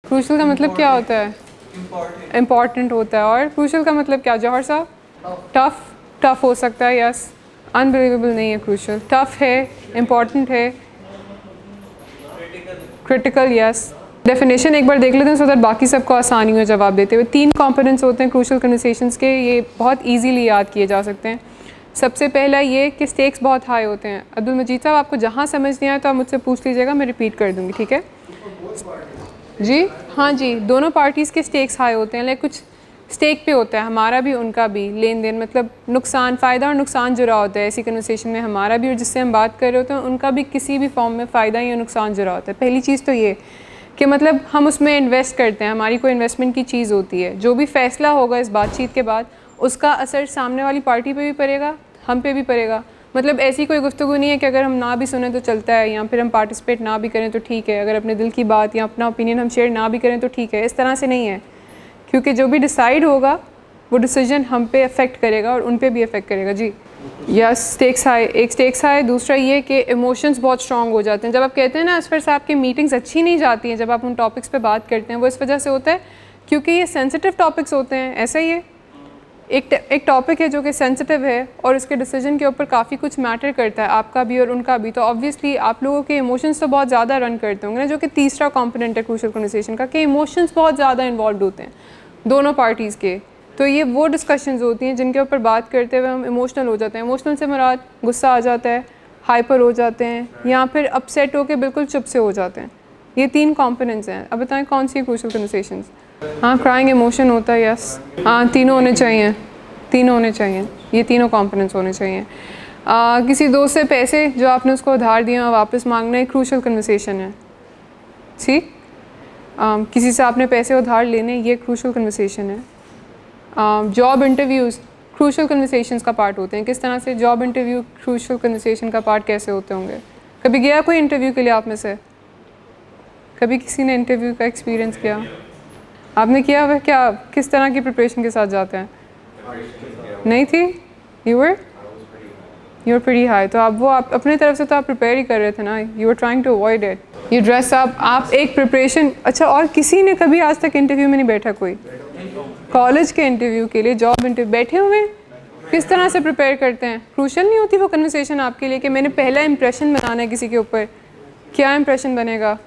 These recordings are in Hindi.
क्रूशल का मतलब क्या होता है? इम्पॉर्टेंट होता है। और क्रूशल का मतलब क्या जौहर साहब? टफ। टफ हो सकता है, यस। अनबिलीवेबल नहीं है क्रूशल, टफ है, इम्पॉर्टेंट है, क्रिटिकल, यस। डेफिनेशन एक बार देख लेते हैं सो दैट बाकी सबको आसानी हो जवाब देते हुए। 3 कंपोनेंट्स होते हैं क्रूशल कन्वर्सेशंस के, ये बहुत इजीली याद किए जा सकते हैं। सबसे पहला ये कि स्टेक्स बहुत हाई होते हैं। अब्दुल मजीद साहब आपको जहाँ समझ नहीं आया तो आप मुझसे पूछ लीजिएगा, मैं रिपीट कर दूँगी, ठीक है जी? हाँ जी, दोनों पार्टीज़ के स्टेक्स हाई होते हैं, लेकिन कुछ स्टेक पे होता है, हमारा भी उनका भी, लेन देन मतलब नुकसान, फ़ायदा और नुकसान जुड़ा होता है ऐसी कन्वर्सेशन में, हमारा भी और जिससे हम बात कर रहे होते हैं उनका भी किसी भी फॉर्म में फ़ायदा या नुकसान जुड़ा होता है। पहली चीज़ तो ये कि मतलब हम उसमें इन्वेस्ट करते हैं, हमारी कोई इन्वेस्टमेंट की चीज़ होती है, जो भी फ़ैसला होगा इस बातचीत के बाद उसका असर सामने वाली पार्टी पे भी पड़ेगा, हम पे भी पड़ेगा। मतलब ऐसी कोई गुफ्तगू नहीं है कि अगर हम ना भी सुने तो चलता है या फिर हम पार्टिसिपेट ना भी करें तो ठीक है, अगर अपने दिल की बात या अपना ओपिनियन हम शेयर ना भी करें तो ठीक है, इस तरह से नहीं है। क्योंकि जो भी डिसाइड होगा वो डिसीजन हम पे अफेक्ट करेगा और उन पे भी अफेक्ट करेगा जी। यस, स्टेक्स हाई, एक स्टेक्स हाई, दूसरा ये कि इमोशंस बहुत स्ट्रॉन्ग हो जाते हैं। जब आप कहते हैं ना असफर साहब की मीटिंग्स अच्छी नहीं जाती हैं जब आप उन टॉपिक्स पे बात करते हैं, वो इस वजह से होता है क्योंकि ये सेंसिटिव टॉपिक्स होते हैं। ऐसा ही है, एक टॉपिक है जो कि सेंसिटिव है और इसके डिसीजन के ऊपर काफ़ी कुछ मैटर करता है, आपका भी और उनका भी, तो ऑब्वियसली आप लोगों के इमोशंस तो बहुत ज़्यादा रन करते होंगे ना, जो कि तीसरा कंपोनेंट है क्रूशियल कन्वर्सेशन का, कि इमोशंस बहुत ज़्यादा इन्वॉल्व होते हैं दोनों पार्टीज़ के। तो ये वो डिस्कशंस होती हैं जिनके ऊपर बात करते हुए हम इमोशनल हो जाते हैं। इमोशनल से मुराद गुस्सा आ जाता है, हाइपर हो जाते हैं या फिर अपसेट होकर बिल्कुल चुप से हो जाते हैं। ये 3 कंपोनेंट्स हैं। अब बताएं कौन सी क्रूशियल कन्वर्सेशंस? हाँ, क्राइंग इमोशन होता है, यस। हाँ, तीनों होने चाहिए, तीनों होने चाहिए, ये तीनों कंपोनेंट्स होने चाहिए। किसी दोस्त से पैसे जो आपने उसको उधार दिया वापस मांगना एक क्रूशियल कन्वर्सेशन है, ठीक? किसी से आपने पैसे उधार लेने, ये क्रूशियल कन्वर्सेशन है। जॉब इंटरव्यूज़ क्रूशियल कन्वर्सेशंस का पार्ट होते हैं। किस तरह से जॉब इंटरव्यू क्रूशियल कन्वर्सेशन का पार्ट कैसे होते होंगे? कभी गया कोई इंटरव्यू के लिए आप में से? कभी किसी ने इंटरव्यू का एक्सपीरियंस किया? आपने किया हुआ? क्या किस तरह की प्रिपरेशन के साथ जाते हैं? नहीं थी? You were pretty high. तो आप अपनी तरफ से तो आप प्रिपेयर ही कर रहे थे ना, you were trying to avoid it, you dress up, आप एक प्रिपरेशन। अच्छा, और किसी ने कभी आज तक इंटरव्यू में नहीं बैठा? कोई कॉलेज के इंटरव्यू के लिए, जॉब इंटरव्यू बैठे हुए हैं? किस तरह से प्रिपेयर करते हैं? क्रूशियल नहीं होती वो कन्वर्सेशन आपके लिए कि मैंने पहला इंप्रेशन बनाना है किसी के ऊपर? क्या इंप्रेशन बनेगा?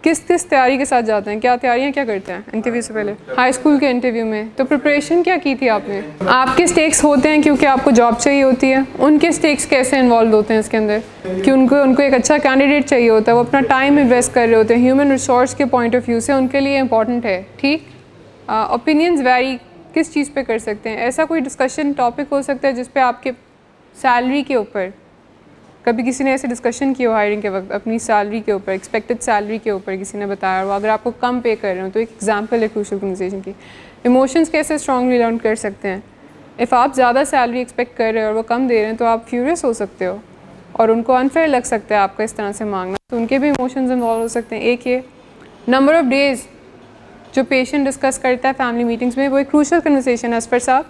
किस तैयारी के साथ जाते हैं? क्या तैयारियां क्या करते हैं इंटरव्यू से पहले? हाई स्कूल के इंटरव्यू में तो प्रिपरेशन क्या की थी आपने? आपके स्टेक्स होते हैं क्योंकि आपको जॉब चाहिए होती है, उनके स्टेक्स कैसे इन्वॉल्व होते हैं इसके अंदर? कि उनको एक अच्छा कैंडिडेट चाहिए होता है, वो अपना टाइम इन्वेस्ट कर रहे होते हैं, ह्यूमन रिसोर्स के पॉइंट ऑफ व्यू से उनके लिए इंपॉर्टेंट है, ठीक? ओपिनियंस वैरी किस चीज़ पे कर सकते हैं? ऐसा कोई डिस्कशन टॉपिक हो सकता है जिस पे आपके सैलरी के ऊपर कभी किसी ने ऐसे डिस्कशन किया हो हायरिंग के वक्त, अपनी सैलरी के ऊपर, एक्सपेक्टेड सैलरी के ऊपर किसी ने बताया हो, अगर आपको कम पे कर रहे हो तो एक एग्जांपल है क्रूशियल कन्वर्सेशन की। इमोशंस कैसे स्ट्रांगली लर्न कर सकते हैं? इफ़ आप ज़्यादा सैलरी एक्सपेक्ट कर रहे हो और वो कम दे रहे हैं तो आप फ्यूरियस हो सकते हो और उनको अनफेयर लग सकता है आपका इस तरह से मांगना, तो उनके भी इमोशंस इन्वॉल्व हो सकते हैं। एक ये नंबर ऑफ़ डेज़ जो पेशेंट डिस्कस करता है फैमिली मीटिंग्स में, वो एक क्रूशियल कन्वर्सेशन है असफर साहब,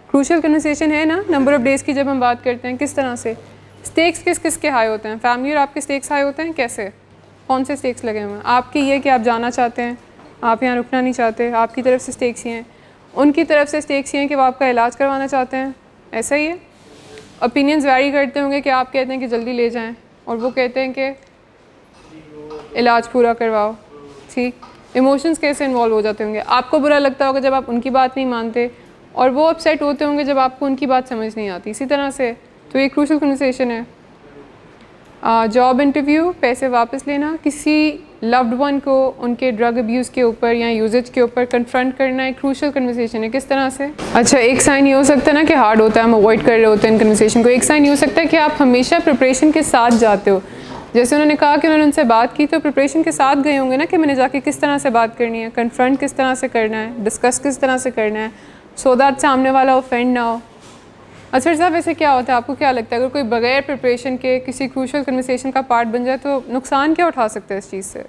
क्रूशियल कन्वर्सेशन है ना। नंबर ऑफ़ डेज़ की जब हम बात करते हैं, किस तरह से स्टेक्स किस किस के हाई होते हैं? फैमिली और आपके स्टेक्स हाई होते हैं कैसे? कौन से स्टेक्स लगे हुए हैं? आपके ये कि आप जाना चाहते हैं, आप यहाँ रुकना नहीं चाहते, आपकी तरफ से स्टेक्स ही हैं, उनकी तरफ से स्टेक्स ही हैं कि वो आपका इलाज करवाना चाहते हैं, ऐसा ही है। ओपिनियंस वैरी करते होंगे कि आप कहते हैं कि जल्दी ले जाएँ और वो कहते हैं कि इलाज पूरा करवाओ, ठीक? इमोशंस कैसे इन्वॉल्व हो जाते होंगे? आपको बुरा लगता होगा जब आप उनकी बात नहीं मानते और वो अपसेट होते होंगे जब आपको उनकी बात समझ नहीं आती। इसी तरह से तो ये क्रूशियल कन्वर्सेशन है। जॉब इंटरव्यू, पैसे वापस लेना, किसी लव्ड वन को उनके ड्रग अब्यूज़ के ऊपर या यूजेज के ऊपर कन्फ्रंट करना एक क्रूशियल कन्वर्सेशन है। किस तरह से? अच्छा, एक साइन ये हो सकता है ना कि हार्ड होता है, हम अवॉइड कर रहे होते हैं इन कन्वर्सेशन को। एक साइन ये हो सकता है कि आप हमेशा प्रिपरेशन के साथ जाते हो। जैसे उन्होंने कहा कि उन्होंने उनसे बात की तो प्रिपरेशन के साथ गए होंगे ना कि मैंने जाके किस तरह से बात करनी है, कन्फ्रंट किस तरह से करना है, डिस्कस किस तरह से करना है, सो दैट सामने वाला ऑफेंड ना हो। अच्छा साहब, वैसे क्या होता है, आपको क्या लगता है अगर कोई बगैर प्रिपरेशन के किसी क्रूशियल कन्वर्सेशन का पार्ट बन जाए तो नुकसान क्या उठा सकता है इस चीज़ से?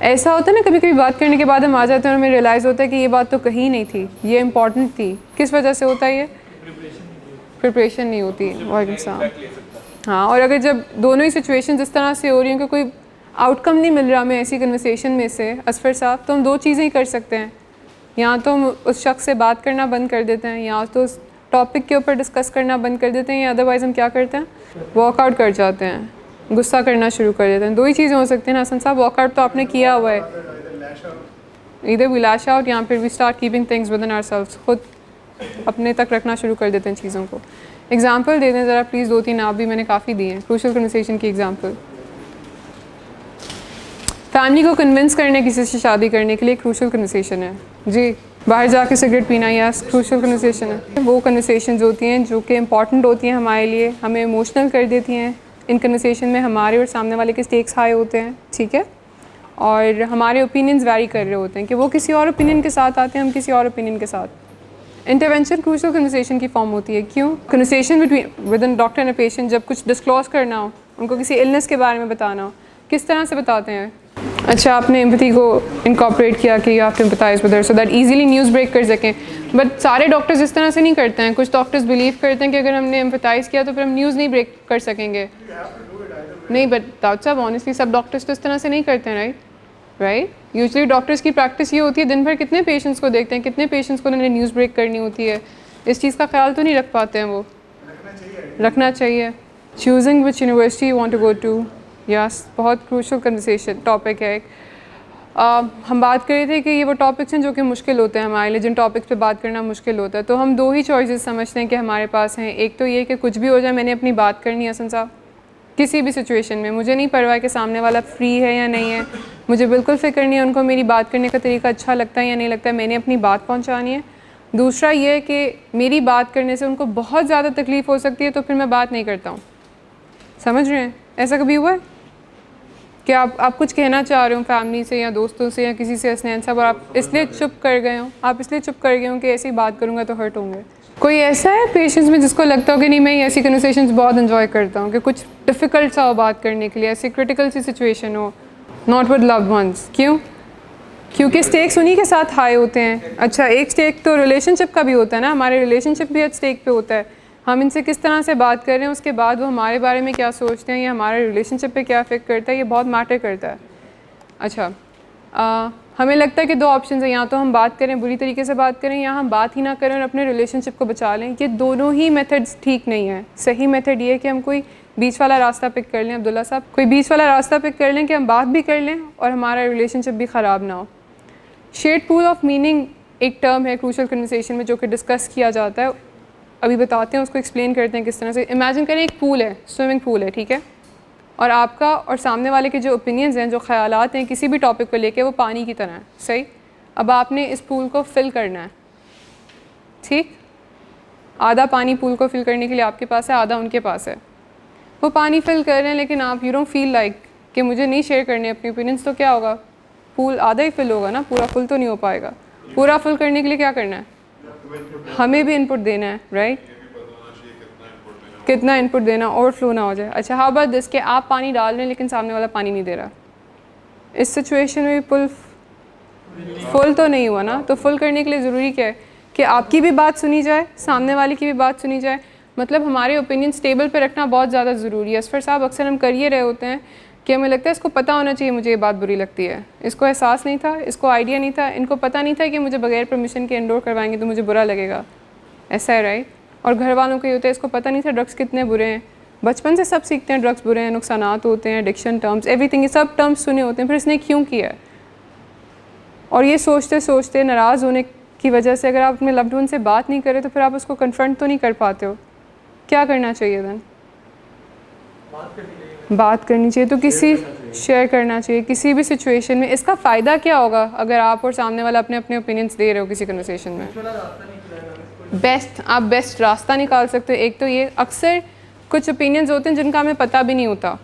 ऐसा होता है ना, कभी कभी बात करने के बाद हम आ जाते हैं और हमें रियलाइज़ होता है कि ये बात तो कही नहीं थी, ये इंपॉर्टेंट थी। किस वजह से होता है ये? प्रिपरेशन नहीं होती। वालेकुम सलाम। हाँ, और अगर जब दोनों ही सिचुएशन इस तरह से हो रही हैं कि कोई आउटकम नहीं मिल रहा हमें ऐसी कन्वर्सेशन में से असफर साहब, तो हम दो चीज़ें ही कर सकते हैं, या तो हम उस शख्स से बात करना बंद कर देते हैं, या तो उस टॉपिक के ऊपर डिस्कस करना बंद कर देते हैं, या अदरवाइज़ हम क्या करते हैं, वॉकआउट कर जाते हैं, गुस्सा करना शुरू कर देते हैं। दो ही चीज़ें हो सकती हैं ना हसन साहब, वॉकआउट तो आपने किया हुआ है, इधर वी लैश आउट या फिर we start keeping things within ourselves, खुद अपने तक रखना शुरू कर देते हैं चीज़ों को। एग्जाम्पल दे दें ज़रा प्लीज़, 2-3 आप भी, मैंने काफ़ी दिए हैं क्रूशल कन्वर्सेशन की एग्जाम्पल। फैमिली को कन्विंस करने किसी से शादी करने के लिए क्रूशल कन्वर्सेशन है जी। बाहर जाके सिगरेट पीना, यस क्रूशल कन्वर्सेशन है। वो कन्वर्सेशंस होती हैं जो कि इम्पॉर्टेंट होती हैं हमारे लिए, हमें इमोशनल कर देती हैं। इन कन्वर्सेशन में हमारे और सामने वाले के स्टेक्स हाई होते हैं, ठीक है, और हमारे ओपिनियंस वैरी कर रहे होते हैं कि वो किसी और ओपिनियन के साथ आते हैं, हम किसी और ओपिनियन के साथ। इंटरवेंशन क्रूशल कन्वर्सेशन की फॉर्म होती है। क्यों? Conversation between with in doctor and patient, जब कुछ डिस्क्लोज करना हो, उनको किसी इलनेस के बारे में बताना हो, किस तरह से बताते हैं? अच्छा, आपने एम्पैथी को इनकॉर्पोरेट किया कि you have to empathise with her so that easily news break कर सकें। बट सारे डॉक्टर्स इस तरह से नहीं करते हैं। कुछ डॉक्टर्स बिलीव करते हैं कि अगर हमने एम्पैथाइज किया तो फिर हम न्यूज़ नहीं ब्रेक कर सकेंगे। नहीं, बट डॉक्टर साहब ऑनेस्टली सब डॉक्टर्स तो इस तरह से नहीं करते हैं, राइट। यूजुअली डॉक्टर्स की प्रैक्टिस ये होती है, दिन भर कितने पेशेंट्स को देखते हैं, कितने पेशेंट्स को उन्होंने न्यूज़ ब्रेक करनी होती है, इस चीज़ का ख्याल तो नहीं रख पाते हैं वो। रखना चाहिए। Choosing which university you want to go to, yes, बहुत क्रूशल कन्वर्सेशन टॉपिक है। हम बात कर रहे थे कि ये वो टॉपिक्स हैं जो कि मुश्किल होते हैं हमारे लिए, जिन टॉपिक्स पे बात करना मुश्किल होता है। तो हम दो ही चॉइसेस समझते हैं कि हमारे पास हैं। एक तो ये कि कुछ भी हो जाए, मैंने अपनी बात करनी है हसन साहब, किसी भी सिचुएशन में। मुझे नहीं परवाह कि सामने वाला फ्री है या नहीं है, मुझे बिल्कुल फ़िक्र नहीं है उनको मेरी बात करने का तरीका अच्छा लगता है या नहीं लगता है, मैंने अपनी बात पहुँचानी है। दूसरा ये कि मेरी बात करने से उनको बहुत ज़्यादा तकलीफ़ हो सकती है, तो फिर मैं बात नहीं करता हूँ। समझ रहे हैं? ऐसा कभी हुआ है कि आप कुछ कहना चाह रहे हो फैमिली से या दोस्तों से या किसी से हसनैन साहब, और आप इसलिए चुप कर गए हो, आप इसलिए चुप कर गए हो कि ऐसी बात करूँगा तो हर्ट होंगे? कोई ऐसा है पेशेंट्स में जिसको लगता हो कि नहीं मैं ऐसी कन्वर्सेशंस बहुत इन्जॉय करता हूँ, कि कुछ डिफ़िकल्ट सा हो बात करने के लिए, ऐसी क्रिटिकल सी सिचुएशन हो, नॉट विद लव्ड वंस? क्यों? क्योंकि स्टेक्स उन्हीं के साथ हाई होते हैं। अच्छा, एक स्टेक तो रिलेशनशिप का भी होता है ना, हमारे रिलेशनशिप भी एक स्टेक पे होता है। हम इनसे किस तरह से बात कर रहे हैं, उसके बाद वो हमारे बारे में क्या सोचते हैं या हमारे रिलेशनशिप पे क्या इफेक्ट करता है, ये बहुत मैटर करता है। अच्छा, हमें लगता है कि दो ऑप्शन हैं, या तो हम बात करें, बुरी तरीके से बात करें, या हम बात ही ना करें और अपने रिलेशनशिप को बचा लें। ये दोनों ही मेथड्स ठीक नहीं है। सही मेथड ये है कि हम कोई बीच वाला रास्ता पिक कर लें, अब्दुल्ला साहब, कोई बीच वाला रास्ता पिक कर लें कि हम बात भी कर लें और हमारा रिलेशनशिप भी ख़राब ना हो। शेयर्ड पूल ऑफ मीनिंग एक टर्म है क्रूशल कन्वर्सेशन में जो कि डिस्कस किया जाता है। अभी बताते हैं, उसको एक्सप्लेन करते हैं किस तरह से। इमेजिन करें एक पूल है, स्विमिंग पूल है, ठीक है, और आपका और सामने वाले के जो ओपिनियंस हैं, जो ख्यालात हैं किसी भी टॉपिक को लेके, वो पानी की तरह है, सही। अब आपने इस पूल को फिल करना है, ठीक। आधा पानी पूल को फिल करने के लिए आपके पास है, आधा उनके पास है। वो पानी फिल कर रहे हैं, लेकिन आप यू डोंट फील लाइक कि मुझे नहीं शेयर करने अपने ओपिनियंस, तो क्या होगा? पूल आधा ही फिल होगा ना, पूरा फुल तो नहीं हो पाएगा। पूरा फुल करने के लिए क्या करना है? हमें भी इनपुट देना है, राइट। कितना इनपुट देना, ओवरफ्लो ना हो जाए। अच्छा, हाउ अबाउट दिस कि आप पानी डाल रहे हैं लेकिन सामने वाला पानी नहीं दे रहा। इस सिचुएशन में पुल फुल तो नहीं हुआ ना। तो फुल करने के लिए ज़रूरी क्या है कि आपकी भी बात सुनी जाए, सामने वाले की भी बात सुनी जाए। मतलब हमारे ओपिनियन टेबल पे रखना बहुत ज़्यादा ज़रूरी है। असफर साहब, अक्सर हम कर ये रहे होते हैं कि हमें लगता है इसको पता होना चाहिए मुझे ये बात बुरी लगती है, इसको एहसास नहीं था, इसको आइडिया नहीं था, इनको पता नहीं था कि मुझे बगैर परमिशन के इंडोर करवाएंगे तो मुझे बुरा लगेगा, ऐसा है, राइट। और घर वालों को ये होता है इसको पता नहीं था ड्रग्स कितने बुरे हैं। बचपन से सब सीखते हैं ड्रग्स बुरे हैं, नुकसानात होते हैं, एडिक्शन टर्म्स, एवरीथिंग, ये सब टर्म्स सुने होते हैं। फिर इसने क्यों किया? और ये सोचते सोचते नाराज़ होने की वजह से अगर आप अपने लव्ड वन से बात नहीं करें तो फिर आप उसको कन्फ्रंट तो नहीं कर पाते हो। क्या करना चाहिए देन? बात करनी चाहिए। तो किसी शेयर करना चाहिए किसी भी सिचुएशन में। इसका फ़ायदा क्या होगा अगर आप और सामने वाला अपने अपने ओपिनियंस दे रहे हो किसी कन्वर्सेशन में? आप बेस्ट रास्ता निकाल सकते हो। एक तो ये, अक्सर कुछ ओपिनियंस होते हैं जिनका हमें पता भी नहीं होता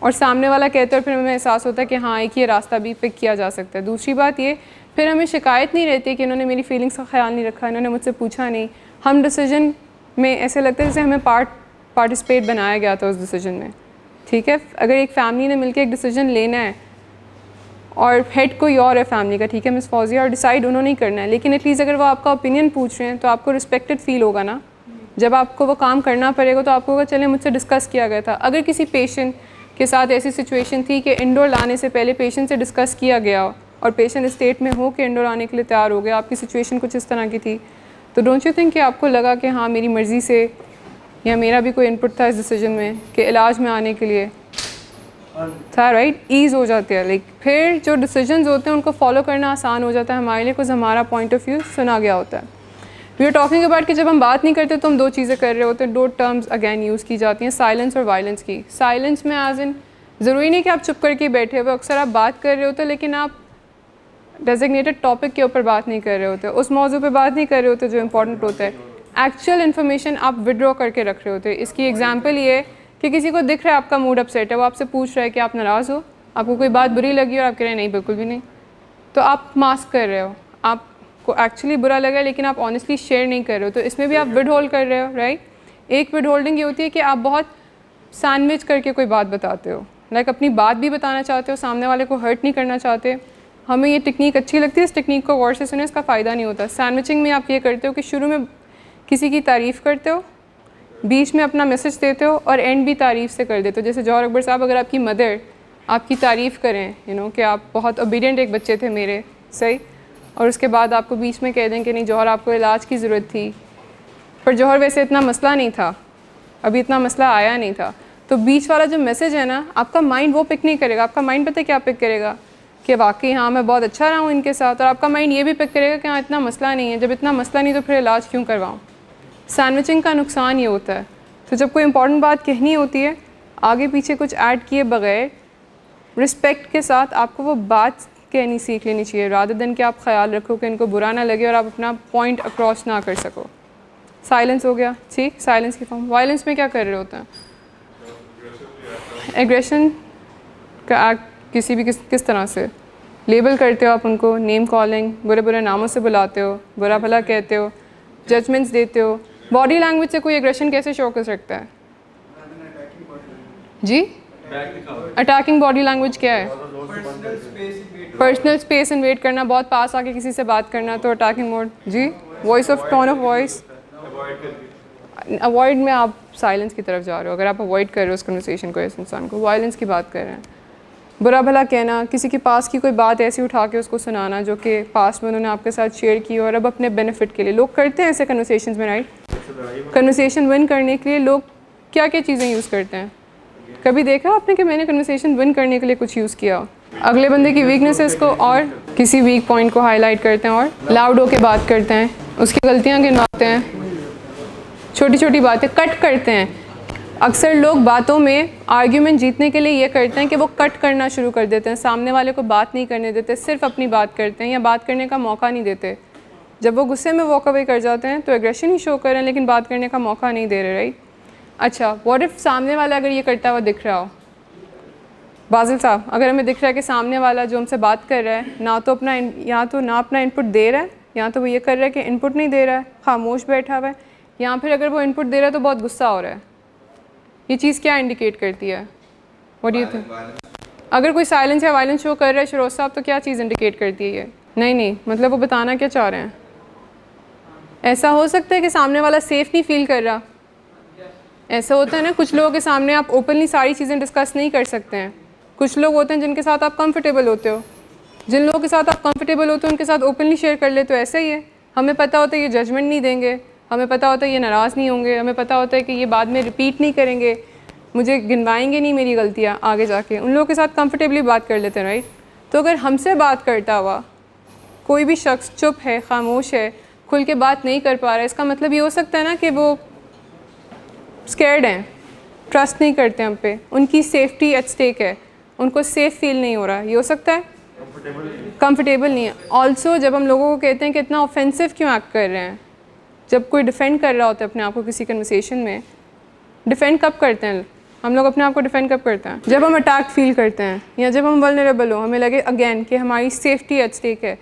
और सामने वाला कहते हैं, फिर हमें एहसास होता है कि हाँ एक ये रास्ता भी पिक किया जा सकता है। दूसरी बात ये, फिर हमें शिकायत नहीं रहती कि इन्होंने मेरी फीलिंग्स का ख्याल नहीं रखा, इन्होंने मुझसे पूछा नहीं। हम डिसीजन में ऐसे लगता है जैसे हमें पार्टिसिपेट बनाया गया था उस डिसीजन में, ठीक है। अगर एक फैमिली ने मिलकर एक डिसीजन लेना है और हेड कोई और है फैमिली का, ठीक है, मिस फौजिया, और डिसाइड उन्होंने ही करना है, लेकिन एटलीस्ट अगर वो आपका ओपिनियन पूछ रहे हैं तो आपको रिस्पेक्टेड फील होगा ना। जब आपको वो काम करना पड़ेगा तो आपको होगा चले मुझसे डिस्कस किया गया था। अगर किसी पेशेंट के साथ ऐसी सिचुएशन थी कि इंडोर लाने से पहले पेशेंट से डिस्कस किया गया और पेशेंट स्टेट में हो कि इंडोर आने के लिए तैयार हो गया, आपकी सिचुएशन कुछ इस तरह की थी, तो डोंट यू थिंक कि आपको लगा कि हाँ मेरी मर्ज़ी से या मेरा भी कोई इनपुट था इस डिसीजन में कि इलाज में आने के लिए था, राइट? ईज़ हो जाती है, लाइक फिर जो डिसीजंस होते हैं उनको फॉलो करना आसान हो जाता है हमारे लिए, कुछ हमारा पॉइंट ऑफ व्यू सुना गया होता है। वी आर टॉकिंग अबाउट कि जब हम बात नहीं करते तो हम दो चीज़ें कर रहे होते हैं, दो टर्म्स अगेन यूज़ की जाती हैं, साइलेंस और वायलेंस की। साइलेंस में एज इन ज़रूरी नहीं कि आप चुप करके बैठे हुए, अक्सर आप बात कर रहे होते लेकिन आप डेजिग्नेटेड टॉपिक के ऊपर बात नहीं कर रहे होते, उस मौजू पे बात नहीं कर रहे होते जो इंपॉर्टेंट होता है, एक्चुअल इन्फॉर्मेशन आप विड्रॉ करके रख रहे होते। इसकी एग्जांपल ये कि किसी को दिख रहा है आपका मूड अपसेट है, वो आपसे पूछ रहा है कि आप नाराज़ हो, आपको कोई बात बुरी लगी और आप कह रहे हैं नहीं बिल्कुल भी नहीं, तो आप मास्क कर रहे हो, आपको एक्चुअली बुरा लगा लेकिन आप ऑनेस्टली शेयर नहीं कर रहे हो, तो इसमें भी आप विड होल्ड कर रहे हो, राइट? एक विड होल्डिंग ये होती है कि आप बहुत सैंडविच करके कोई बात बताते हो, लाइक अपनी बात भी बताना चाहते हो, सामने वाले को हर्ट नहीं करना चाहते। हमें ये टेक्निक अच्छी लगती है, इस टेक्निक को गौर से सुने, इसका फ़ायदा नहीं होता। सैंडविचिंग में आप ये करते हो कि शुरू में किसी की तारीफ़ करते हो, बीच में अपना मैसेज देते हो और एंड भी तारीफ़ से कर देते हो। जैसे जौहर अकबर साहब, अगर आपकी मदर आपकी तारीफ़ करें कि आप बहुत ओबीडियंट एक बच्चे थे मेरे, सही, और उसके बाद आपको बीच में कह दें कि नहीं जौहर आपको इलाज की ज़रूरत थी, पर जौहर वैसे इतना मसला नहीं था, अभी इतना मसला आया नहीं था, तो बीच वाला जो मैसेज है ना, आपका माइंड वो पिक नहीं करेगा। आपका माइंड पता है क्या पिक करेगा कि वाकई हाँ मैं बहुत अच्छा रहा हूँ इनके साथ, और आपका माइंड ये भी पिक करेगा कि हाँ इतना मसला नहीं है, जब इतना मसला नहीं तो फिर इलाज क्यों करवाऊँ। सैंडविचिंग का नुकसान ये होता है। तो जब कोई इंपॉर्टेंट बात कहनी होती है, आगे पीछे कुछ ऐड किए बगैर रिस्पेक्ट के साथ आपको वो बात कहनी सीख लेनी चाहिए, रादर देन कि आप ख्याल रखो कि इनको बुरा ना लगे और आप अपना पॉइंट अक्रॉस ना कर सको। साइलेंस हो गया, ठीक, साइलेंस की फॉर्म। वायलेंस में क्या कर रहे होते हैं? एग्रेशन का एक्ट किसी भी किस तरह से लेबल करते हो आप उनको, नेम कॉलिंग, बुरे बुरे नामों से बुलाते हो, बुरा भला कहते हो, जजमेंट्स देते हो। बॉडी लैंग्वेज से कोई एग्रेशन कैसे शो कर सकता है जी? अटैकिंग बॉडी लैंग्वेज क्या है? पर्सनल स्पेस इन्वेट करना, बहुत पास आके किसी से बात करना, तो अटैकिंग मोड जी। Voice of tone of voice, avoid में आप साइलेंस की तरफ जा रहे हो, अगर आप अवॉइड कर रहे हो उस कन्वर्सेशन को, इस इंसान को, वायलेंस की बात कर रहे हैं। बुरा भला कहना, किसी के पास की कोई बात ऐसी उठा के उसको सुनाना जो कि पास में उन्होंने आपके साथ शेयर की और अब अपने बेनिफिट के लिए लोग करते हैं ऐसे कन्वर्सेशन में, राइट? कन्वर्सेशन विन करने के लिए लोग क्या क्या चीज़ें यूज़ करते हैं? कभी देखा आपने कि मैंने कन्वर्सेशन विन करने के लिए कुछ यूज़ किया? अगले बंदे की वीकनेसेस को और किसी वीक पॉइंट को हाईलाइट करते हैं और लाउड होकर बात करते हैं, उसकी गलतियाँ गिनवाते हैं, छोटी छोटी बातें कट करते हैं। अक्सर लोग बातों में आर्ग्यूमेंट जीतने के लिए ये करते हैं कि वो कट करना शुरू कर देते हैं, सामने वाले को बात नहीं करने देते, सिर्फ अपनी बात करते हैं या बात करने का मौका नहीं देते। जब वो गुस्से में वॉक अवे कर जाते हैं तो एग्रेशन ही शो कर रहे हैं लेकिन बात करने का मौका नहीं दे रहे, राइट? अच्छा, व्हाट इफ़ सामने वाला अगर ये करता हुआ दिख रहा हो, बाजिल साहब, अगर हमें दिख रहा है कि सामने वाला जो हमसे बात कर रहा है ना तो अपना इनपुट दे रहा है, या तो वो ये कर रहा है कि इनपुट नहीं दे रहा है, खामोश बैठा हुआ है, या फिर अगर वो इनपुट दे रहा है तो बहुत गुस्सा हो रहा है, ये चीज़ क्या इंडिकेट करती है? What do you think? अगर कोई साइलेंस या वायलेंस शो कर रहा है शरोज साहब, तो क्या चीज़ इंडिकेट करती है ये? नहीं, मतलब वो बताना क्या चाह रहे हैं? ऐसा हो सकता है कि सामने वाला सेफ़ नहीं फील कर रहा। ऐसा होता है ना, कुछ लोगों के सामने आप ओपनली सारी चीज़ें डिस्कस नहीं कर सकते हैं। कुछ लोग होते हैं जिनके साथ आप कंफर्टेबल होते हो, जिन लोगों के साथ आप कंफर्टेबल होते हो उनके साथ ओपनली शेयर कर लेते हो। ऐसा ही है, हमें पता होता है ये जजमेंट नहीं देंगे, हमें पता होता है ये नाराज़ नहीं होंगे, हमें पता होता है कि ये बाद में रिपीट नहीं करेंगे, मुझे गिनवाएंगे नहीं मेरी गलतियाँ आगे जाके, उन लोगों के साथ कंफर्टेबली बात कर लेते हैं, राइट? तो अगर हमसे बात करता हुआ कोई भी शख्स चुप है, खामोश है, खुल के बात नहीं कर पा रहा है, इसका मतलब ये हो सकता है ना कि वो स्कैर्ड हैं, ट्रस्ट नहीं करते हम पे, उनकी सेफ्टी एट स्टेक है, उनको सेफ़ फील नहीं हो रहा, ये हो सकता है। कंफर्टेबल नहीं है। ऑल्सो जब हम लोगों को कहते हैं कि इतना ऑफेंसिव क्यों एक्ट कर रहे हैं, जब कोई डिफेंड कर रहा होता है अपने आप को किसी कन्वर्सेशन में, डिफेंड कब करते हैं हम लोग अपने आप को? डिफेंड कब करते हैं? जब हम अटैक फील करते हैं या जब हम वल्नरेबल हो, हमें लगे अगेन कि हमारी सेफ्टी एट स्टेक है।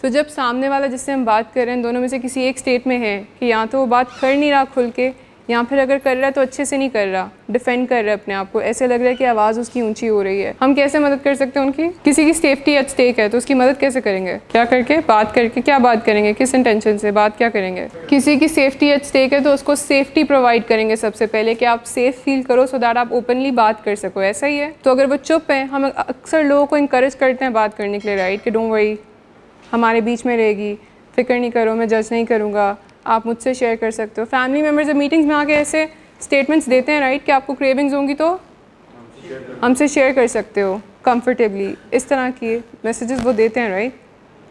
तो जब सामने वाला जिससे हम बात कर रहे हैं दोनों में से किसी एक स्टेट में है कि या तो वो बात कर नहीं रहा खुल के, या फिर अगर कर रहा है तो अच्छे से नहीं कर रहा, डिफेंड कर रहा है अपने आप को, ऐसे लग रहा है कि आवाज़ उसकी ऊंची हो रही है, हम कैसे मदद कर सकते हैं उनकी? किसी की सेफ्टी एट स्टेक है तो उसकी मदद कैसे करेंगे? क्या करके? बात करके। क्या बात करेंगे? किस इंटेंशन से बात क्या करेंगे? किसी की सेफ्टी एट स्टेक है तो उसको सेफ्टी प्रोवाइड करेंगे सबसे पहले, कि आप सेफ फील करो सो दैट आप ओपनली बात कर सको। ऐसा ही है। तो अगर वो चुप है, हम अक्सर लोगों को इंकरेज करते हैं बात करने के लिए, राइट, कि डोंट वरी, हमारे बीच में रहेगी, फिक्र नहीं करो, मैं जज नहीं करूँगा, आप मुझसे शेयर कर सकते हो। फैमिली मेम्बर्स जब मीटिंग्स में आके ऐसे स्टेटमेंट्स देते हैं, राइट, कि आपको क्रेविंग्स होंगी तो हमसे शेयर कर सकते हो कंफर्टेबली, इस तरह की मैसेजेस वो देते हैं, राइट,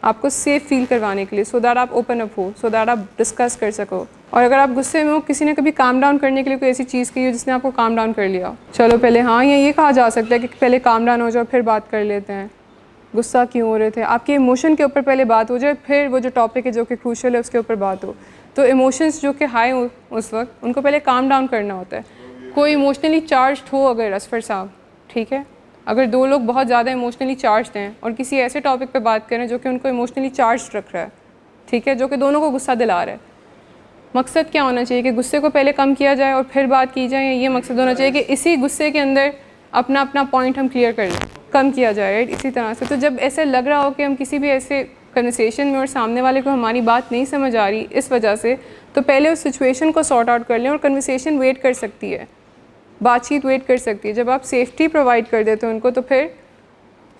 आपको सेफ फील करवाने के लिए, सो दैट आप ओपन अप हो, सो दैट आप डिस्कस कर सको। और अगर आप गुस्से में हो, किसी ने कभी काम डाउन करने के लिए कोई ऐसी चीज़ की हो जिसने आपको काम डाउन कर लिया, चलो पहले हाँ, या ये कहा जा सकता है कि पहले काम डाउन हो जाओ फिर बात कर लेते हैं, गुस्सा क्यों हो रहे थे, आपके इमोशन के ऊपर पहले बात हो जाए, फिर वो जो टॉपिक है जो कि क्रूशियल है उसके ऊपर बात हो। तो इमोशंस जो कि हाई हो उस वक्त, उनको पहले काम डाउन करना होता है। कोई इमोशनली चार्ज हो अगर असफर साहब, ठीक है, अगर दो लोग बहुत ज़्यादा इमोशनली चार्ज हैं और किसी ऐसे टॉपिक पे बात करें जो कि उनको इमोशनली चार्ज रख रहा है, ठीक है, जो कि दोनों को गुस्सा दिला रहा है, मकसद क्या होना चाहिए कि गुस्से को पहले कम किया जाए और फिर बात की जाए, ये मकसद होना चाहिए कि इसी गुस्से के अंदर अपना अपना पॉइंट हम क्लियर कर लें, कम किया जाए, राइट, इसी तरह से। तो जब ऐसे लग रहा हो कि हम किसी भी ऐसे कन्वर्सेशन में और सामने वाले को हमारी बात नहीं समझ आ रही इस वजह से, तो पहले उस सिचुएशन को सॉर्ट आउट कर लें। और कन्वर्सेशन वेट कर सकती है, बातचीत वेट कर सकती है। जब आप सेफ्टी प्रोवाइड कर देते हो उनको तो फिर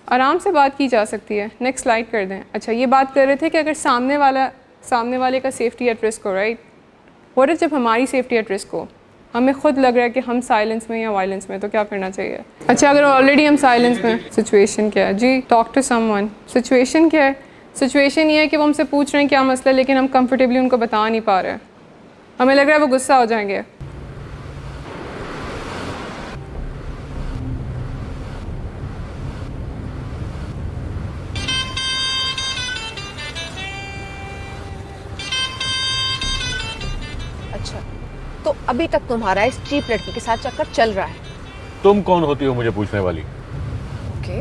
आराम से बात की जा सकती है। नेक्स्ट स्लाइड कर दें। अच्छा, ये बात कर रहे थे कि अगर सामने वाले का सेफ्टी एट रिस्क हो, राइट, व्हाट इज़ जब हमारी सेफ्टी एट रिस्क हो, हमें खुद लग रहा है कि हम साइलेंस में या वायलेंस में, तो क्या करना चाहिए? अच्छा, अगर ऑलरेडी हम साइलेंस में, सिचुएशन क्या है जी? Talk to someone. सिचुएशन क्या है? सिचुएशन ये है कि वो हमसे पूछ रहे हैं क्या मसला है, लेकिन हम कंफर्टेबली उनको बता नहीं पा रहे हैं, हमें लग रहा है वो गुस्सा हो जाएंगे। अच्छा, तो अभी तक तुम्हारा इस चीप लड़की के साथ चक्कर चल रहा है? तुम कौन होती हो मुझे पूछने वाली? ओके,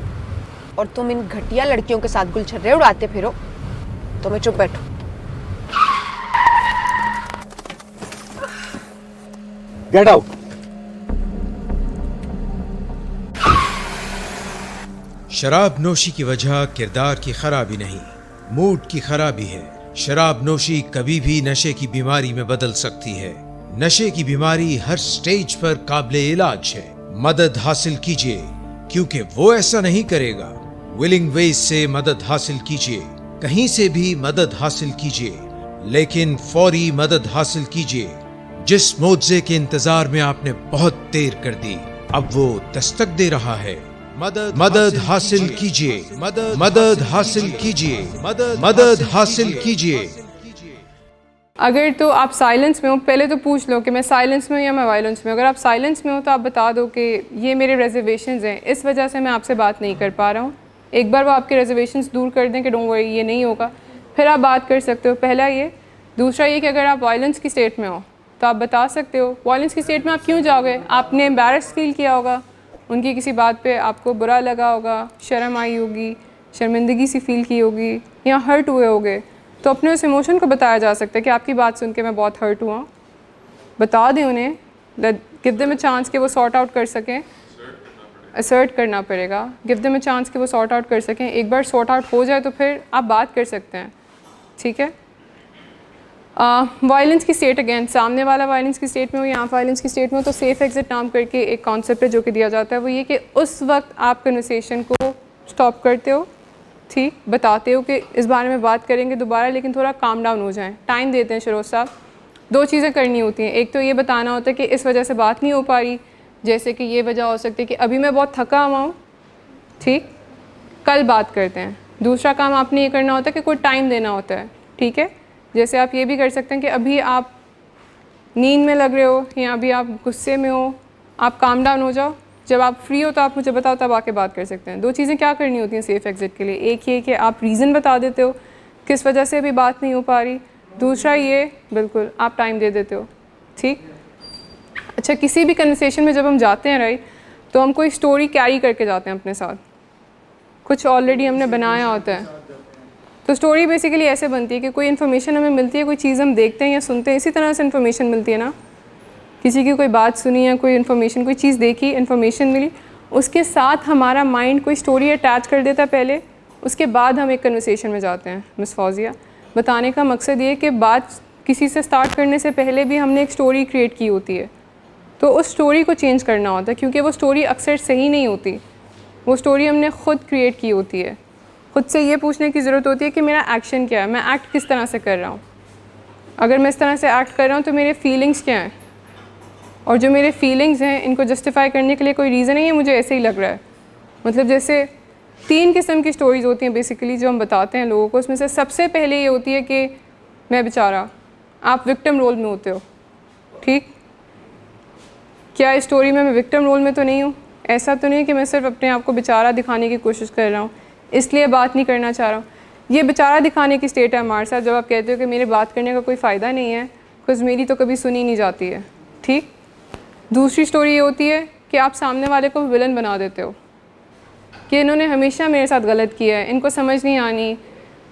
और तुम इन घटिया लड़कियों के साथ गुलछर्रे उड़ाते फिरो, तो मैं चुप बैठो। Get out. शराब नोशी की वजह किरदार की खराबी नहीं, मूड की खराबी है। शराब नोशी कभी भी नशे की बीमारी में बदल सकती है। नशे की बीमारी हर स्टेज पर काबिले इलाज है। मदद हासिल कीजिए, क्योंकि वो ऐसा नहीं करेगा। विलिंग वेज से मदद हासिल कीजिए, कहीं से भी मदद हासिल कीजिए, लेकिन फौरी मदद हासिल कीजिए। जिस मुआवजे के इंतजार में आपने बहुत देर कर दी, अब वो दस्तक दे रहा है। मदद हासिल कीजिए, मदद हासिल कीजिए, मदद हासिल कीजिए। अगर तो आप साइलेंस में हो, पहले तो पूछ लो कि मैं साइलेंस में हूँ या मैं वायलेंस में हूँ। अगर आप साइलेंस में हो तो आप बता दो कि ये मेरे रिजर्वेशंस हैं, इस वजह से मैं आपसे बात नहीं कर पा रहा हूँ। एक बार वो आपके रिजर्वेशंस दूर कर दें कि डोंट वरी, ये नहीं होगा, फिर आप बात कर सकते हो। पहला ये। दूसरा ये कि अगर आप वायलेंस की स्टेट में हो तो आप बता सकते हो। वायलेंस की स्टेट में आप क्यों जाओगे? आपने एम्बैरस फील किया होगा, उनकी किसी बात पे आपको बुरा लगा होगा, शर्म आई होगी, शर्मिंदगी सी फील की होगी, या हर्ट हुए होगे, तो अपने उस इमोशन को बताया जा सकता है कि आपकी बात सुन के मैं बहुत हर्ट हुआ। बता दें उन्हें, गिव देम अ चांस कि वो सॉर्ट आउट कर सकें। असर्ट करना पड़ेगा, गिव देम अ चांस कि वो सॉर्ट आउट कर सकें। एक बार सॉर्ट आउट हो जाए तो फिर आप बात कर सकते हैं, ठीक है। वायलेंस की स्टेट, अगेन सामने वाला वायलेंस की स्टेट में हो या आप वायलेंस की स्टेट में हो, तो सेफ़ एग्जिट नाम करके एक कॉन्सेप्ट है जो कि दिया जाता है। वो ये कि उस वक्त आप कन्वर्सेशन को स्टॉप करते हो, ठीक, बताते हो कि इस बारे में बात करेंगे दोबारा, लेकिन थोड़ा काम डाउन हो जाए, टाइम देते हैं। शरोज साहब, दो चीज़ें करनी होती हैं। एक तो ये बताना होता है कि इस वजह से बात नहीं हो पा रही, जैसे कि ये वजह हो सकती है कि अभी मैं बहुत थका हुआ हूँ, ठीक, कल बात करते हैं। दूसरा काम आपने ये करना होता है कि कोई टाइम देना होता है, ठीक है। जैसे आप ये भी कर सकते हैं कि अभी आप नींद में लग रहे हो या अभी आप गुस्से में हो, आप काम डाउन हो जाओ, जब आप फ्री हो तो आप मुझे बताओ, तब आके बात कर सकते हैं। दो चीज़ें क्या करनी होती हैं सेफ़ एग्जिट के लिए? एक ये कि आप रीज़न बता देते हो किस वजह से अभी बात नहीं हो पा रही। दूसरा ये, बिल्कुल, आप टाइम दे देते हो, ठीक। अच्छा, किसी भी कन्वर्सेशन में जब हम जाते हैं, राइट, तो हम कोई स्टोरी कैरी करके जाते हैं अपने साथ, कुछ ऑलरेडी हमने बनाया होता है। तो स्टोरी बेसिकली ऐसे बनती है कि कोई इन्फॉर्मेशन हमें मिलती है, कोई चीज़ हम देखते हैं या सुनते हैं, इसी तरह से इन्फॉर्मेशन मिलती है ना। किसी की कोई बात सुनी या कोई इन्फॉर्मेशन, कोई चीज़ देखी, इन्फॉर्मेशन मिली, उसके साथ हमारा माइंड कोई स्टोरी अटैच कर देता है पहले, उसके बाद हम एक कन्वर्सेशन में जाते हैं। मिस फौजिया, बताने का मकसद ये कि बात किसी से स्टार्ट करने से पहले भी हमने एक स्टोरी क्रिएट की होती है, तो उस स्टोरी को चेंज करना होता है, क्योंकि वो स्टोरी अक्सर सही नहीं होती। वो स्टोरी हमने ख़ुद क्रिएट की होती है। ख़ुद से ये पूछने की ज़रूरत होती है कि मेरा एक्शन क्या है, मैं एक्ट किस तरह से कर रहा हूँ। अगर मैं इस तरह से एक्ट कर रहा हूँ तो मेरे फीलिंग्स क्या हैं, और जो मेरे फीलिंग्स हैं इनको जस्टिफाई करने के लिए कोई रीज़न नहीं है, मुझे ऐसे ही लग रहा है। मतलब जैसे 3 किस्म की स्टोरीज़ होती हैं बेसिकली जो हम बताते हैं लोगों को। उसमें से सबसे पहले ये होती है कि मैं बेचारा, आप विक्टिम रोल में होते हो। ठीक, क्या इस स्टोरी में मैं विक्टिम रोल में तो नहीं हूँ? ऐसा तो नहीं कि मैं सिर्फ अपने आप को बेचारा दिखाने की कोशिश कर रहा हूँ, इसलिए बात नहीं करना चाह रहा हूँ। ये बेचारा दिखाने की स्टेट है हमारे साथ, जब आप कहते हो कि मेरे बात करने का कोई फ़ायदा नहीं है बिकॉज़ मेरी तो कभी सुनी नहीं जाती है। ठीक, दूसरी स्टोरी ये होती है कि आप सामने वाले को विलन बना देते हो कि इन्होंने हमेशा मेरे साथ गलत किया है, इनको समझ नहीं आनी,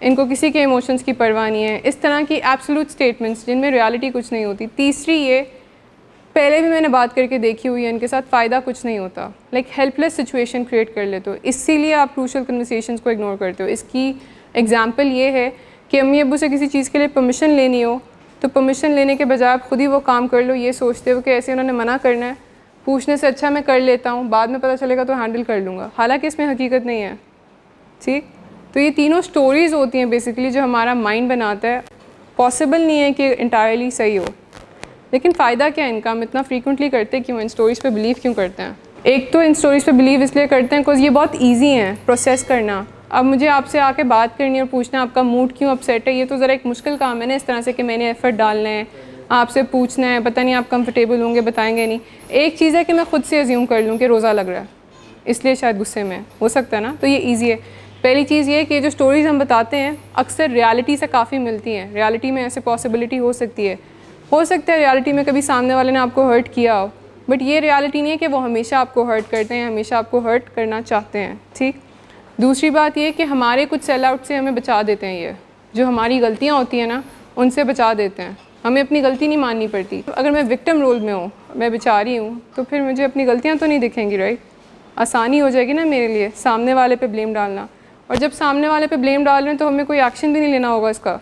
इनको किसी के इमोशंस की परवाह नहीं है। इस तरह की एब्सोल्यूट स्टेटमेंट्स जिनमें रियलिटी कुछ नहीं होती। तीसरी ये, पहले भी मैंने बात करके देखी हुई है, इनके साथ फ़ायदा कुछ नहीं होता, लाइक हेल्पलेस सिचुएशन क्रिएट कर लेते हो, इसीलिए आप क्रूशल कन्वर्सेशंस को इग्नोर करते हो। इसकी एग्जांपल ये है कि अम्मी अब्बू से किसी चीज़ के लिए परमिशन लेनी हो तो परमिशन लेने के बजाय आप खुद ही वो काम कर लो, ये सोचते हो कि ऐसे उन्होंने मना करना है, पूछने से अच्छा मैं कर लेता हूँ, बाद में पता चलेगा तो हैंडल कर लूँगा, हालांकि इसमें हकीकत नहीं है। ठीक, तो ये तीनों स्टोरीज़ होती हैं बेसिकली जो हमारा माइंड बनाता है। पॉसिबल नहीं है कि इंटायरली सही हो, लेकिन फ़ायदा क्या है इनका? हम इतना फ्रीक्वेंटली करते क्यों? इन स्टोरीज़ पे बिलीव क्यों करते हैं? एक तो इन स्टोरीज़ पे बिलीव इसलिए करते हैं बिकॉज़ ये बहुत ईजी हैं प्रोसेस करना। अब मुझे आपसे आके बात करनी है और पूछना आपका मूड क्यों अपसेट है, ये तो ज़रा एक मुश्किल काम है ना, इस तरह से कि मैंने एफ़र्ट डालना है, आपसे पूछना है, पता नहीं आप कंफर्टेबल होंगे, बताएंगे नहीं। एक चीज़ है कि मैं खुद से अज्यूम कर लूँ कि रोज़ा लग रहा है, इसलिए शायद गुस्से में हो सकता है ना, तो ये ईजी है। पहली चीज़ ये कि जो स्टोरीज़ हम बताते हैं अक्सर रियलिटी से काफ़ी मिलती हैं। रियलिटी में ऐसे पॉसिबिलिटी हो सकती है, हो सकता है रियलिटी में कभी सामने वाले ने आपको हर्ट किया हो, बट ये रियलिटी नहीं है कि वो हमेशा आपको हर्ट करते हैं, हमेशा आपको हर्ट करना चाहते हैं। ठीक, दूसरी बात ये कि हमारे कुछ सेल आउट से हमें बचा देते हैं, ये जो हमारी गलतियाँ होती हैं ना उनसे बचा देते हैं, हमें अपनी गलती नहीं माननी पड़ती। अगर मैं विक्टिम रोल में हूँ, मैं बेचारी हूँ, तो फिर मुझे अपनी गलतियाँ तो नहीं दिखेंगी, राइट? आसानी हो जाएगी ना मेरे लिए सामने वाले पे ब्लेम डालना, और जब सामने वाले पे ब्लेम डाल रहे हैं तो हमें कोई एक्शन भी नहीं लेना होगा, इसका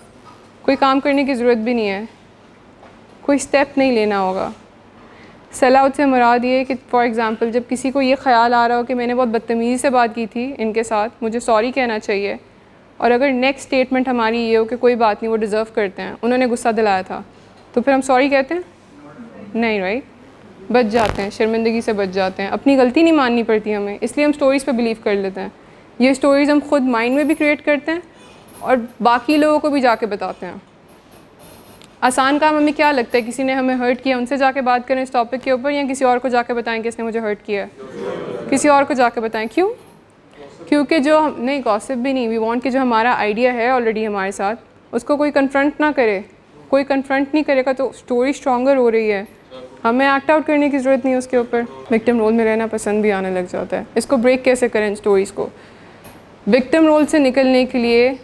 कोई काम करने की ज़रूरत भी नहीं है, कोई स्टेप नहीं लेना होगा। सेल आउट से मुराद ये है कि फॉर एग्ज़ाम्पल जब किसी को ये ख्याल आ रहा हो कि मैंने बहुत बदतमीज़ी से बात की थी इनके साथ, मुझे सॉरी कहना चाहिए, और अगर नेक्स्ट स्टेटमेंट हमारी ये हो कि कोई बात नहीं, वो डिज़र्व करते हैं, उन्होंने गुस्सा दिलाया था, तो फिर हम सॉरी कहते हैं? नहीं, राइट? बच जाते हैं, शर्मिंदगी से बच जाते हैं, अपनी गलती नहीं माननी पड़ती हमें, इसलिए हम स्टोरीज़ पे बिलीव कर लेते हैं। ये स्टोरीज़ हम खुद माइंड में भी क्रिएट करते हैं और बाकी लोगों को भी जाके बताते हैं। आसान काम हमें क्या लगता है, किसी ने हमें हर्ट किया, उनसे जाके बात करें इस टॉपिक के ऊपर, या किसी और को जाके बताएं कि इसने मुझे हर्ट किया है? किसी और को जाके बताएं। क्यों? क्योंकि जो हम नहीं, गॉसिप भी नहीं, वी वांट कि जो हमारा आइडिया है ऑलरेडी हमारे साथ, उसको कोई कन्फ्रंट ना करे। कोई कन्फ्रंट नहीं करेगा तो स्टोरी स्ट्रॉन्गर हो रही है, हमें एक्ट आउट करने की ज़रूरत नहीं है उसके ऊपर। विक्टिम रोल में रहना पसंद भी आने लग जाता है। इसको ब्रेक कैसे करें स्टोरीज़ को? विक्टिम रोल से निकलने के लिए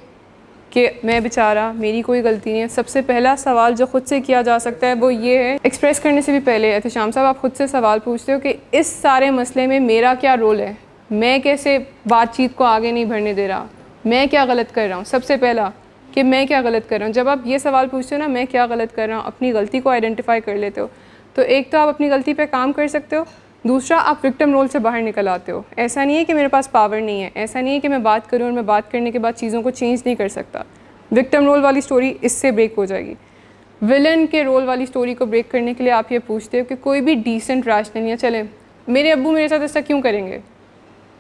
कि मैं बेचारा, मेरी कोई गलती नहीं है, सबसे पहला सवाल जो ख़ुद से किया जा सकता है वो ये है, एक्सप्रेस करने से भी पहले एहतशाम साहब आप ख़ुद से सवाल पूछते हो कि इस सारे मसले में मेरा क्या रोल है, मैं कैसे बातचीत को आगे नहीं बढ़ने दे रहा, मैं क्या गलत कर रहा हूँ? सबसे पहला कि मैं क्या गलत कर रहा हूँ। जब आप ये सवाल पूछते हो ना, मैं क्या गलत कर रहा हूँ, अपनी गलती को आइडेंटिफाई कर लेते हो, तो एक तो आप अपनी गलती पे काम कर सकते हो, दूसरा आप विक्टिम रोल से बाहर निकल आते हो। ऐसा नहीं है कि मेरे पास पावर नहीं है, ऐसा नहीं है कि मैं बात करूँ और मैं बात करने के बाद चीज़ों को चेंज नहीं कर सकता। विक्टिम रोल वाली स्टोरी इससे ब्रेक हो जाएगी। विलन के रोल वाली स्टोरी को ब्रेक करने के लिए आप ये पूछते हो कि कोई भी डिसेंट रैशनल, या चले मेरे अब्बू मेरे साथ ऐसा क्यों करेंगे,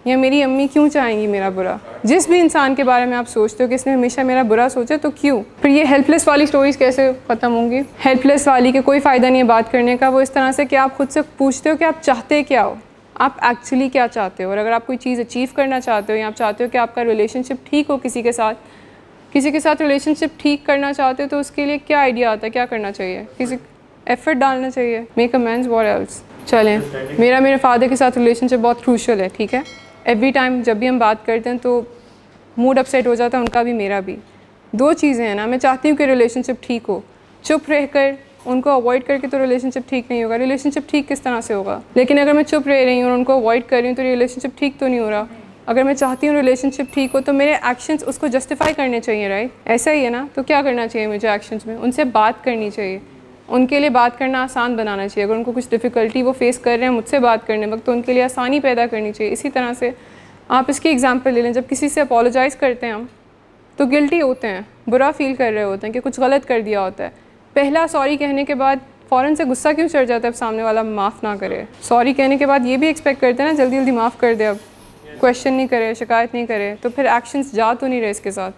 या मेरी अम्मी क्यों चाहेंगी मेरा बुरा। जिस भी इंसान के बारे में आप सोचते हो कि इसने हमेशा मेरा बुरा सोचा, तो क्यों? फिर ये हेल्पलेस वाली स्टोरीज़ कैसे ख़त्म होंगी? हेल्पलेस वाली के कोई फ़ायदा नहीं है बात करने का। वो इस तरह से कि आप खुद से पूछते हो कि आप चाहते क्या हो, आप एक्चुअली क्या चाहते हो। और अगर आप कोई चीज़ अचीव करना चाहते हो, या आप चाहते हो कि आपका रिलेशनशिप ठीक हो किसी के साथ रिलेशनशिप ठीक करना चाहते हो, तो उसके लिए क्या आइडिया आता है, क्या करना चाहिए? किसी एफर्ट डालना चाहिए, मेक अमेंड्स, व्हाट एल्स। चलें, मेरे फादर के साथ रिलेशनशिप बहुत क्रूशल है, ठीक है। एवरी टाइम जब भी हम बात करते हैं तो मूड अपसेट हो जाता है, उनका भी मेरा भी। दो चीज़ें हैं ना, मैं चाहती हूँ कि रिलेशनशिप ठीक हो, चुप रहकर उनको अवॉइड करके तो रिलेशनशिप ठीक नहीं होगा। रिलेशनशिप ठीक किस तरह से होगा? लेकिन अगर मैं चुप रह रही हूँ और उनको अवॉइड कर रही हूँ तो रिलेशनशिप ठीक तो नहीं हो रहा। अगर मैं चाहती हूँ रिलेशनशिप ठीक हो तो मेरे एक्शंस उसको जस्टिफाई करने चाहिए, राइट? ऐसा ही है ना? तो क्या करना चाहिए मुझे एक्शंस में? उनसे बात करनी चाहिए, उनके लिए बात करना आसान बनाना चाहिए। अगर उनको कुछ डिफ़िकल्टी वो फेस कर रहे हैं मुझसे बात करने वक्त, तो उनके लिए आसानी पैदा करनी चाहिए। इसी तरह से आप इसकी एग्जांपल ले लें, जब किसी से अपोलोजाइज़ करते हैं हम तो गिल्टी होते हैं, बुरा फील कर रहे होते हैं कि कुछ गलत कर दिया होता है। पहला सॉरी कहने के बाद फ़ौरन से गुस्सा क्यों चढ़ जाता है अब सामने वाला माफ़ ना करे? सॉरी कहने के बाद ये भी एक्सपेक्ट करते हैं ना जल्दी जल्दी माफ़ कर दे, अब क्वेश्चन नहीं करे, शिकायत नहीं करे, तो फिर एक्शंस जा तो नहीं रहे इसके साथ।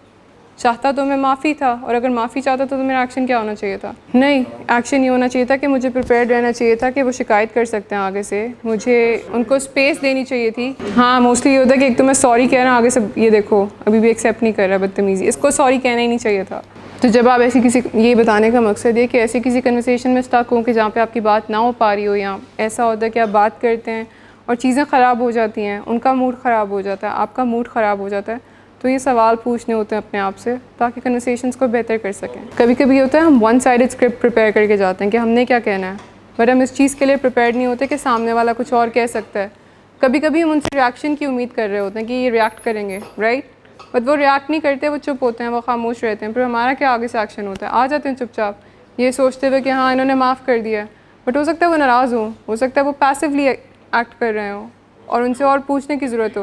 चाहता तो मैं माफ़ी था, और अगर माफ़ी चाहता तो मेरा एक्शन क्या होना चाहिए था? नहीं, एक्शन ये होना चाहिए था कि मुझे प्रिपेयर्ड रहना चाहिए था कि वो शिकायत कर सकते हैं आगे से, मुझे उनको स्पेस देनी चाहिए थी। हाँ, मोस्टली ये होता है कि एक तो मैं सॉरी कह रहा हूँ, आगे से ये देखो अभी भी एक्सेप्ट नहीं कर रहा, बदतमीज़ी, इसको सॉरी कहना ही नहीं चाहिए था। तो जब आप ऐसी किसी, ये बताने का मकसद है कि ऐसी किसी कन्वर्सेशन में स्टक हो कि जहाँ पे आपकी बात ना हो पा रही हो, या ऐसा होता है कि आप बात करते हैं और चीज़ें ख़राब हो जाती हैं, उनका मूड ख़राब हो जाता है, आपका मूड ख़राब हो जाता है, तो ये सवाल पूछने होते हैं अपने आप से ताकि कन्वर्सेशंस को बेहतर कर सकें। कभी कभी होता है हम वन साइडेड स्क्रिप्ट प्रिपेयर करके जाते हैं कि हमने क्या कहना है, बट हम इस चीज़ के लिए प्रिपेयर्ड नहीं होते कि सामने वाला कुछ और कह सकता है। कभी कभी हम उनसे रिएक्शन की उम्मीद कर रहे होते हैं कि ये रिएक्ट करेंगे, राइट? बट वो रिएक्ट नहीं करते, वो चुप होते हैं, वो खामोश रहते हैं। फिर हमारा क्या आगे से एक्शन होता है? आ जाते हैं चुपचाप, ये सोचते हुए कि हाँ इन्होंने माफ़ कर दिया, बट हो सकता है वो नाराज़ हो सकता है वो पैसिवली एक्ट कर रहे हो और उनसे और पूछने की ज़रूरत हो।